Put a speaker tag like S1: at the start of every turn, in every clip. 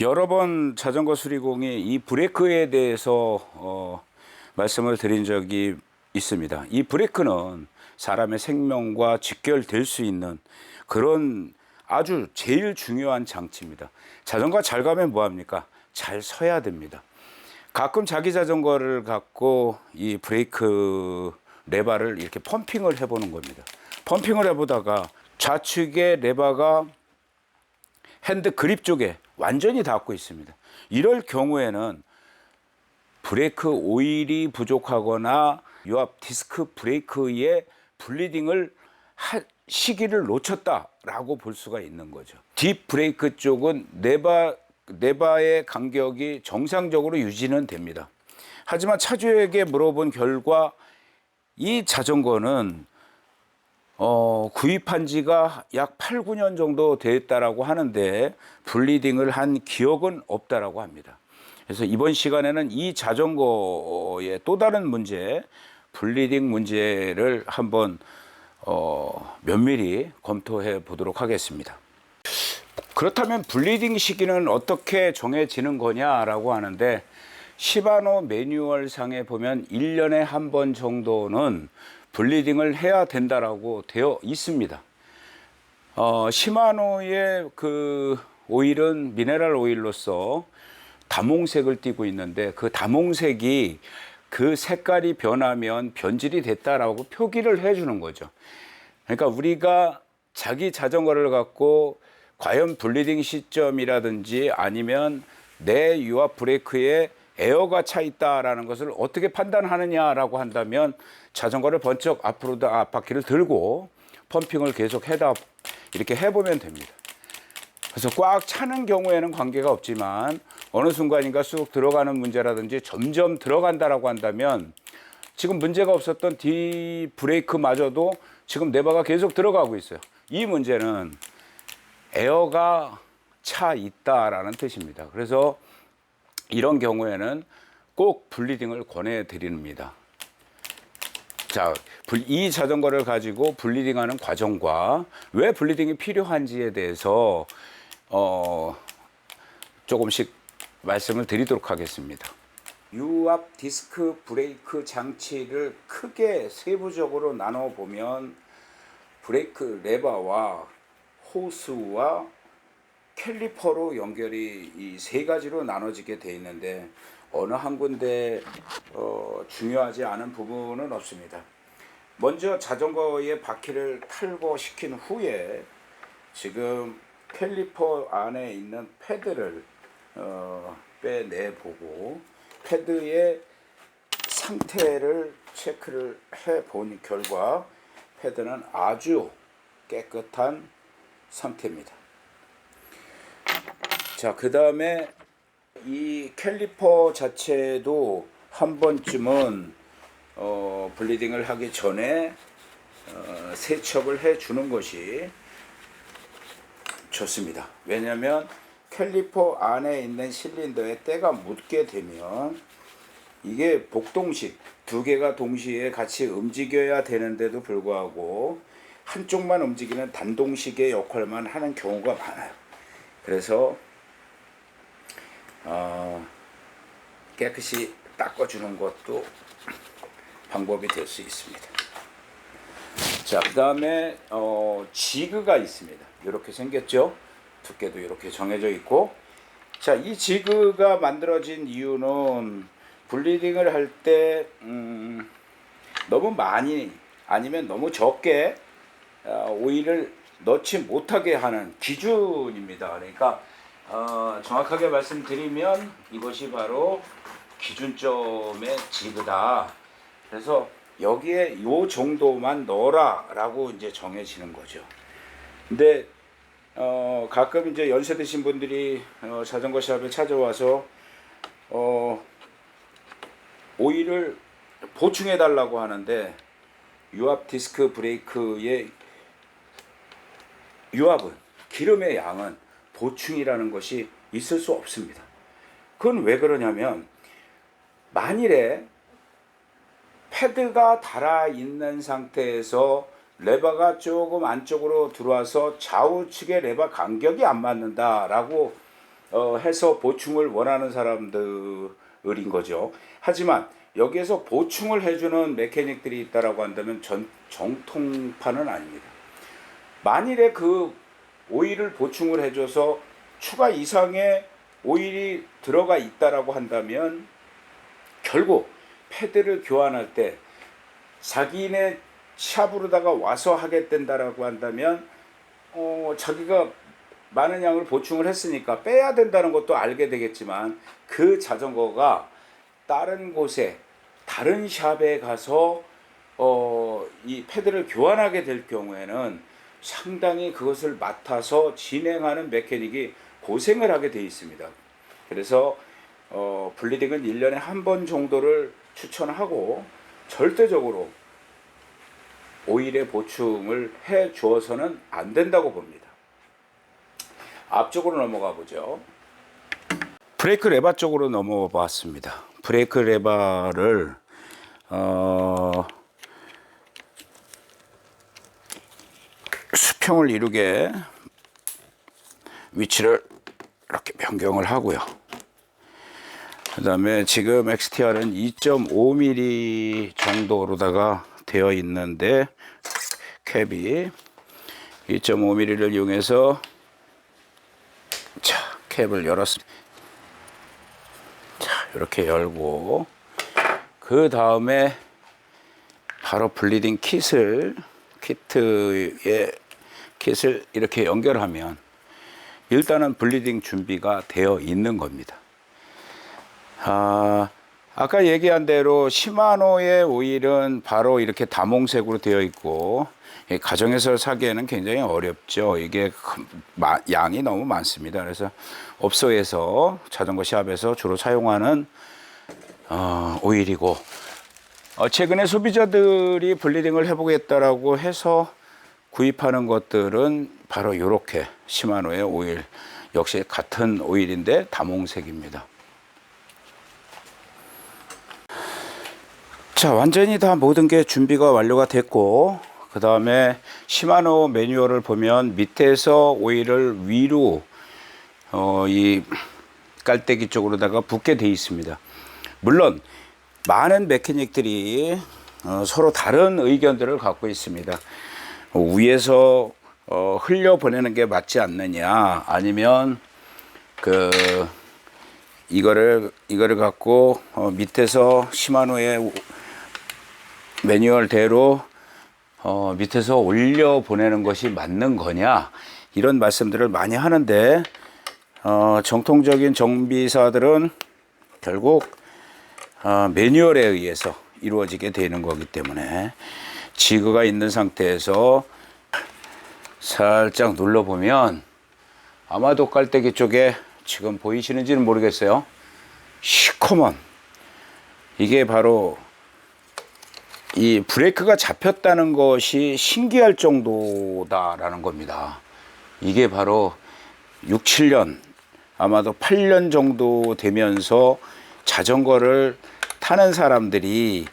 S1: 여러 번 자전거 수리공이 이 브레이크에 대해서 말씀을 드린 적이 있습니다. 이 브레이크는 사람의 생명과 직결될 수 있는 그런 아주 제일 중요한 장치입니다. 자전거 잘 가면 뭐합니까? 잘 서야 됩니다. 가끔 자기 자전거를 갖고 이 브레이크 레바를 이렇게 펌핑을 해보는 겁니다. 펌핑을 해보다가 좌측의 레바가 핸드 그립 쪽에 완전히 닿고 있습니다. 이럴 경우에는 브레이크 오일이 부족하거나 유압 디스크 브레이크의 블리딩을 시기를 놓쳤다라고 볼 수가 있는 거죠. 딥 브레이크 쪽은 네바의 간격이 정상적으로 유지는 됩니다. 하지만 차주에게 물어본 결과 이 자전거는 구입한 지가 약 8, 9년 정도 됐다라고 하는데 블리딩을 한 기억은 없다라고 합니다. 그래서 이번 시간에는 이 자전거의 또 다른 문제, 블리딩 문제를 한번 면밀히 검토해 보도록 하겠습니다. 그렇다면 블리딩 시기는 어떻게 정해지는 거냐라고 하는데 시바노 매뉴얼 상에 보면 1년에 한 번 정도는 블리딩을 해야 된다라고 되어 있습니다. 시마노의 그 오일은 미네랄 오일로서 다몽색을 띠고 있는데 그 다몽색이 그 색깔이 변하면 변질이 됐다라고 표기를 해주는 거죠. 그러니까 우리가 자기 자전거를 갖고 과연 블리딩 시점이라든지 아니면 내 유압 브레이크에 에어가 차 있다라는 것을 어떻게 판단하느냐라고 한다면 자전거를 번쩍 앞으로 앞바퀴를 들고 펌핑을 계속 이렇게 해보면 됩니다. 그래서 꽉 차는 경우에는 관계가 없지만 어느 순간인가 쑥 들어가는 문제라든지 점점 들어간다라고 한다면 지금 문제가 없었던 D 브레이크마저도 지금 네바가 계속 들어가고 있어요. 이 문제는 에어가 차 있다라는 뜻입니다. 그래서 이런 경우에는 꼭 블리딩을 권해 드립니다. 자, 이 자전거를 가지고 블리딩하는 과정과 왜 블리딩이 필요한지에 대해서 조금씩 말씀을 드리도록 하겠습니다. 유압 디스크 브레이크 장치를 크게 세부적으로 나눠 보면 브레이크 레버와 호스와 캘리퍼로 연결이 이 세 가지로 나눠지게 되어 있는데 어느 한 군데 중요하지 않은 부분은 없습니다. 먼저 자전거의 바퀴를 탈거시킨 후에 지금 캘리퍼 안에 있는 패드를 빼내보고 패드의 상태를 체크를 해본 결과 패드는 아주 깨끗한 상태입니다. 자, 그 다음에 이 캘리퍼 자체도 한 번쯤은 블리딩을 하기 전에 세척을 해 주는 것이 좋습니다. 왜냐하면 캘리퍼 안에 있는 실린더에 때가 묻게 되면 이게 복동식 두 개가 동시에 같이 움직여야 되는데도 불구하고 한쪽만 움직이는 단동식의 역할만 하는 경우가 많아요. 그래서 깨끗이 닦아주는 것도 방법이 될 수 있습니다. 자, 그 다음에 지그가 있습니다. 이렇게 생겼죠. 두께도 이렇게 정해져 있고, 자, 이 지그가 만들어진 이유는 블리딩을 할 때 너무 많이 아니면 너무 적게 오일을 넣지 못하게 하는 기준입니다. 그러니까 정확하게 말씀드리면 이것이 바로 기준점의 지그다. 그래서 여기에 요 정도만 넣어라 라고 이제 정해지는 거죠. 근데 가끔 이제 연세 드신 분들이 자전거 샵에 찾아와서 오일을 보충해 달라고 하는데 유압 디스크 브레이크의 유압은 기름의 양은 보충이라는 것이 있을 수 없습니다. 그건 왜 그러냐면 만일에 패드가 달아 있는 상태에서 레버가 조금 안쪽으로 들어와서 좌우측의 레버 간격이 안 맞는다라고 해서 보충을 원하는 사람들인 거죠. 하지만 여기에서 보충을 해주는 메케닉들이 있다라고 한다면 정통파는 아닙니다. 만일에 그 오일을 보충을 해줘서 추가 이상의 오일이 들어가 있다라고 한다면 결국 패드를 교환할 때 자기네 샵으로다가 와서 하게 된다라고 한다면 자기가 많은 양을 보충을 했으니까 빼야 된다는 것도 알게 되겠지만 그 자전거가 다른 곳에 다른 샵에 가서 이 패드를 교환하게 될 경우에는 상당히 그것을 맡아서 진행하는 메케닉이 고생을 하게 되어 있습니다. 그래서 블리딩은 1년에 한 번 정도를 추천하고 절대적으로 오일의 보충을 해 주어서는 안 된다고 봅니다. 앞쪽으로 넘어가 보죠. 브레이크 레바 쪽으로 넘어가 봤습니다. 브레이크 레바를 수평을 이루게 위치를 이렇게 변경을 하고요. 그 다음에 지금 XTR은 2.5mm 정도로다가 되어 있는데 캡이 2.5mm를 이용해서 캡을 열었습니다. 자, 이렇게 열고 그 다음에 바로 블리딩 킷을 이렇게 연결하면 일단은 블리딩 준비가 되어 있는 겁니다. 아까 얘기한 대로 시마노의 오일은 바로 이렇게 다몽색으로 되어 있고 가정에서 사기에는 굉장히 어렵죠. 이게 양이 너무 많습니다. 그래서 업소에서 자전거 샵에서 주로 사용하는 오일이고 최근에 소비자들이 블리딩을 해보겠다라고 해서 구입하는 것들은 바로 이렇게 시마노의 오일, 역시 같은 오일인데 다몽색입니다. 자, 완전히 다 모든 게 준비가 완료가 됐고 그 다음에 시마노 매뉴얼을 보면 밑에서 오일을 위로 이 깔때기 쪽으로다가 붓게 되어 있습니다. 물론 많은 메케닉들이 서로 다른 의견들을 갖고 있습니다. 위에서 흘려 보내는 게 맞지 않느냐, 아니면 이거를 갖고 밑에서 시마노의 매뉴얼대로 밑에서 올려 보내는 것이 맞는 거냐, 이런 말씀들을 많이 하는데 정통적인 정비사들은 결국 매뉴얼에 의해서 이루어지게 되는 거기 때문에 지그가 있는 상태에서 살짝 눌러보면 아마도 깔때기 쪽에 지금 보이시는지는 모르겠어요. 시커먼, 이게 바로 이 브레이크가 잡혔다는 것이 신기할 정도다라는 겁니다. 이게 바로 6, 7년, 아마도 8년 정도 되면서 자전거를 타는 사람들이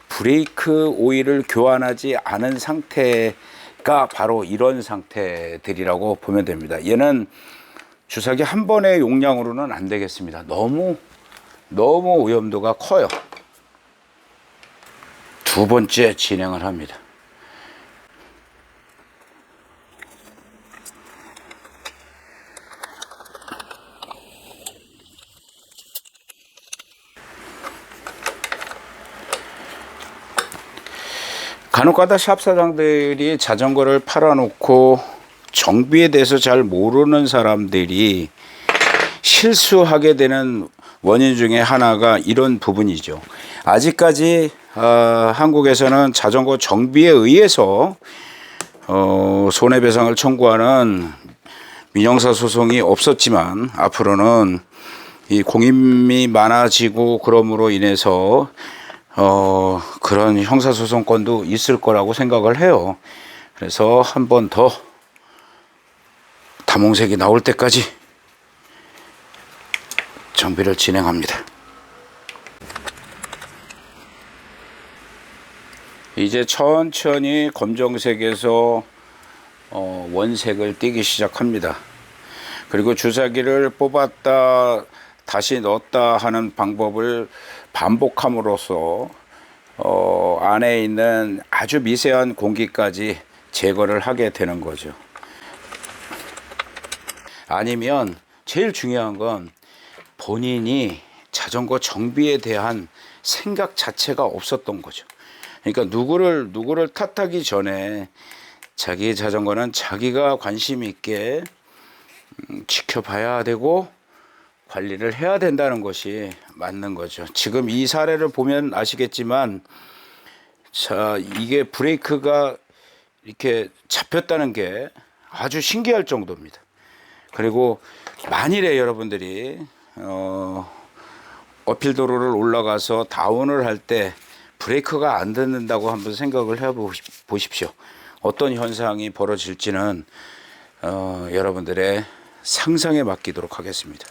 S1: 브레이크 오일을 교환하지 않은 상태가 바로 이런 상태들이라고 보면 됩니다. 얘는 주사기 한 번의 용량으로는 안 되겠습니다. 너무 오염도가 커요. 두 번째 진행을 합니다. 간혹가다 샵 사장들이 자전거를 팔아놓고 정비에 대해서 잘 모르는 사람들이 실수하게 되는 원인 중에 하나가 이런 부분이죠. 아직까지 한국에서는 자전거 정비에 의해서 손해배상을 청구하는 민형사 소송이 없었지만 앞으로는 이 공임이 많아지고 그럼으로 인해서 그런 형사소송권도 있을 거라고 생각을 해요. 그래서 한 번 더 다몽색이 나올 때까지 정비를 진행합니다. 이제 천천히 검정색에서 원색을 띠기 시작합니다. 그리고 주사기를 뽑았다 다시 넣었다 하는 방법을 반복함으로써 안에 있는 아주 미세한 공기까지 제거를 하게 되는 거죠. 아니면 제일 중요한 건 본인이 자전거 정비에 대한 생각 자체가 없었던 거죠. 그러니까 누구를 탓하기 전에 자기 자전거는 자기가 관심 있게 지켜봐야 되고 관리를 해야 된다는 것이 맞는 거죠. 지금 이 사례를 보면 아시겠지만, 자, 이게 브레이크가 이렇게 잡혔다는 게 아주 신기할 정도입니다. 그리고 만일에 여러분들이 어필 도로를 올라가서 다운을 할 때 브레이크가 안 닿는다고 한번 생각을 해 보십시오. 어떤 현상이 벌어질지는 여러분들의 상상에 맡기도록 하겠습니다.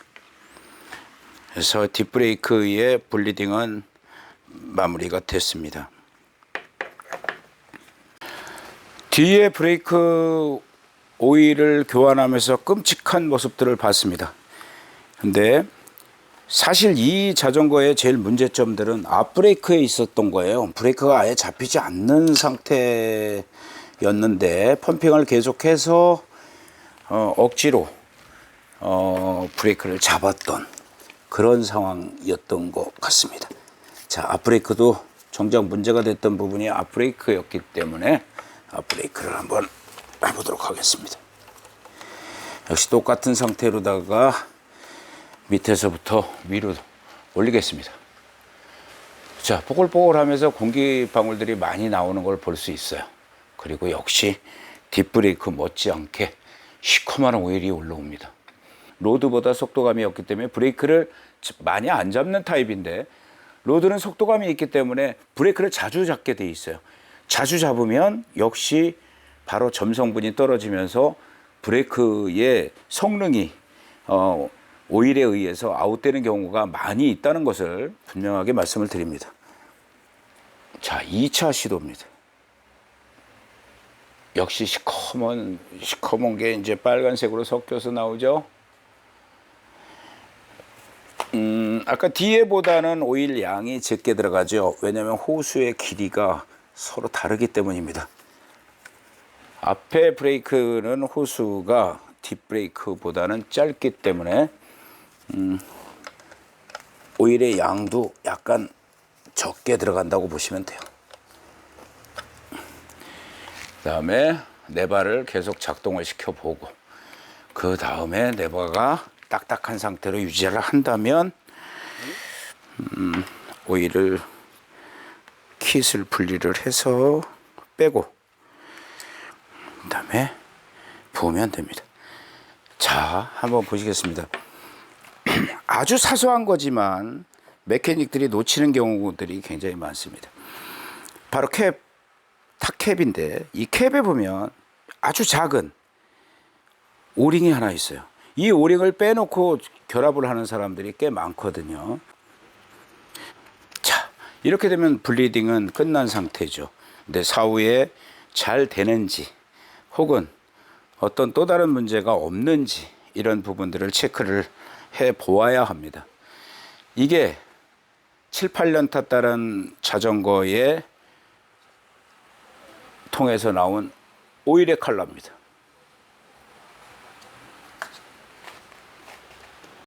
S1: 그래서 뒷브레이크의 블리딩은 마무리가 됐습니다. 뒤에 브레이크 오일을 교환하면서 끔찍한 모습들을 봤습니다. 근데 사실 이 자전거의 제일 문제점들은 앞브레이크에 있었던 거예요. 브레이크가 아예 잡히지 않는 상태였는데 펌핑을 계속해서 억지로 브레이크를 잡았던 그런 상황이었던 것 같습니다. 자, 앞브레이크도 정작 문제가 됐던 부분이 앞브레이크였기 때문에 앞브레이크를 한번 해보도록 하겠습니다. 역시 똑같은 상태로다가 밑에서부터 위로 올리겠습니다. 자, 뽀글뽀글 하면서 공기 방울들이 많이 나오는 걸 볼 수 있어요. 그리고 역시 뒷브레이크 못지않게 시커먼 오일이 올라옵니다. 로드보다 속도감이 없기 때문에 브레이크를 많이 안 잡는 타입인데, 로드는 속도감이 있기 때문에 브레이크를 자주 잡게 돼 있어요. 자주 잡으면 역시 바로 점성분이 떨어지면서 브레이크의 성능이 오일에 의해서 아웃되는 경우가 많이 있다는 것을 분명하게 말씀을 드립니다. 자, 2차 시도입니다. 역시 시커먼 게 이제 빨간색으로 섞여서 나오죠. 아까 뒤에보다는 오일 양이 적게 들어가죠. 왜냐하면 호수의 길이가 서로 다르기 때문입니다. 앞에 브레이크는 호수가 뒷브레이크보다는 짧기 때문에 오일의 양도 약간 적게 들어간다고 보시면 돼요. 그 다음에 네바를 계속 작동을 시켜보고, 그 다음에 네바가 딱딱한 상태로 유지를 한다면 오일을 킷을 분리를 해서 빼고 그 다음에 부으면 됩니다. 자, 한번 보시겠습니다. 아주 사소한 거지만 메케닉들이 놓치는 경우들이 굉장히 많습니다. 바로 탑캡인데, 이 캡에 보면 아주 작은 오링이 하나 있어요. 이 오링을 빼놓고 결합을 하는 사람들이 꽤 많거든요. 자, 이렇게 되면 블리딩은 끝난 상태죠. 근데 사후에 잘 되는지 혹은 어떤 또 다른 문제가 없는지 이런 부분들을 체크를 해 보아야 합니다. 이게 7, 8년 탔다는 자전거의 통해서 나온 오일의 컬러입니다.